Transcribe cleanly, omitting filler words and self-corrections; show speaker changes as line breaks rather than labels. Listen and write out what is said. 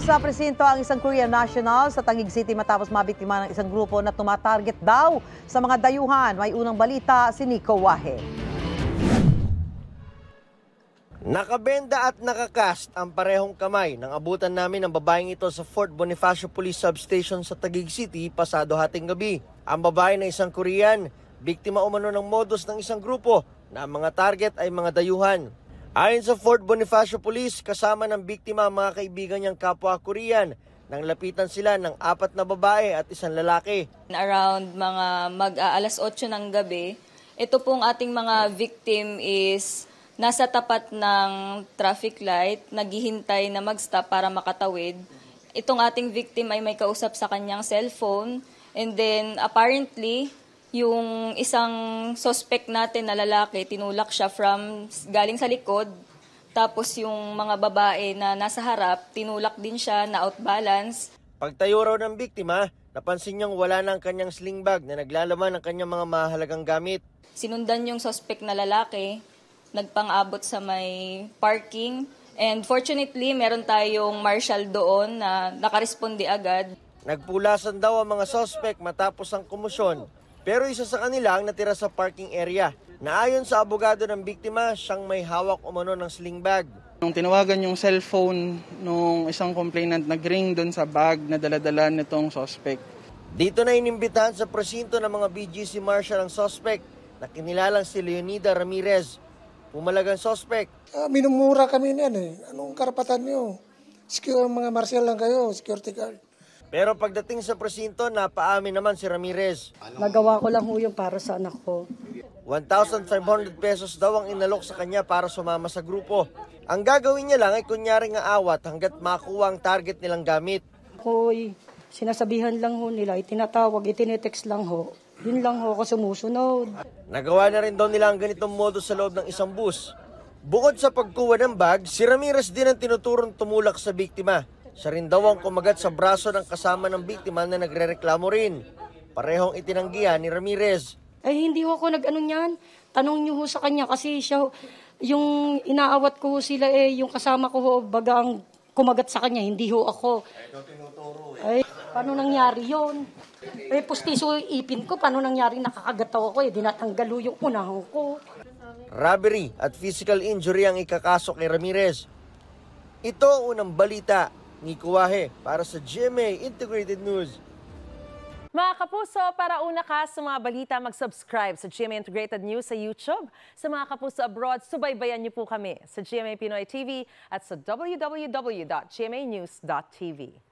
sa presinto ang isang Korean national sa Taguig City matapos mabiktima ng isang grupo na tumatarget daw sa mga dayuhan. May unang balita si Nico Wahe.
Nakabenda at nakakast ang parehong kamay nang abutan namin ang babaeng ito sa Fort Bonifacio Police Substation sa Taguig City pasado hating gabi. Ang babae na isang Korean, biktima umano ng modus ng isang grupo na ang mga target ay mga dayuhan. Ayon sa Fort Bonifacio Police, kasama ng biktima ang mga kaibigan niyang kapwa Korean nang lapitan sila ng 4 na babae at isang lalaki.
Around mga mag-aalas 8 ng gabi, ito pong ating mga victim is nasa tapat ng traffic light, naghihintay na mag-stop para makatawid. Itong ating victim ay may kausap sa kanyang cellphone and then apparently yung isang suspect natin na lalaki, tinulak siya galing sa likod. Tapos yung mga babae na nasa harap, tinulak din siya na outbalance.
Pagtayo raw ng biktima, napansin niyang wala na ang kanyang sling bag na naglalaman ng kanyang mga mahalagang gamit.
Sinundan yung suspect na lalaki, nagpang-abot sa may parking. And fortunately, meron tayong marshal doon na nakaresponde agad.
Nagpulasan daw ang mga suspect matapos ang kumusyon. Pero isa sa kanila ang natira sa parking area na ayon sa abogado ng biktima, siyang may hawak umano ng sling bag.
Nung tinawagan yung cellphone nung isang complainant, nag-ring doon sa bag na daladala nitong suspect.
Dito na inimbitahan sa presinto ng mga BGC Marshal ang suspect na kinilalang si Leonida Ramirez. Pumalag ang suspect.
Minumura kami niyan eh. Anong karapatan niyo? Mga marshal lang kayo, security guard.
Pero pagdating sa presinto, napaamin naman si Ramirez.
Nagawa ko lang yung para sa anak ko.
1,500 pesos daw ang inalok sa kanya para sumama sa grupo. Ang gagawin niya lang ay kunyaring aawat hanggat makuha ang target nilang gamit.
Hoy, sinasabihan lang ho nila, itinatawag, itinetext lang ho. Yun lang ho ako sumusunod.
Nagawa na rin daw nila ang ganitong modus sa loob ng isang bus. Bukod sa pagkuha ng bag, si Ramirez din ang tinuturong tumulak sa biktima. Siya rin daw ang kumagat sa braso ng kasama ng biktima na nagrereklamo rin. Parehong itinanggihan ni Ramirez.
Ay hindi ho ako nag-ano niyan. Tanong niyo ho sa kanya kasi siya, yung inaawat ko ho sila yung kasama ko ho, bagang kumagat sa kanya, hindi ho ako. Ay, paano nangyari yun? Pustiso ipin ko, paano nangyari nakakagataw ako dinatanggal ho yung unahan ko.
Robbery at physical injury ang ikakaso kay Ramirez. Ito ang unang balita. Nico Wahe para sa GMA Integrated News.
Mga kapuso, para una ka sa mga balita, mag-subscribe sa GMA Integrated News sa YouTube. Sa mga kapuso abroad, subaybayan niyo po kami sa GMA Pinoy TV at sa www.gmanews.tv.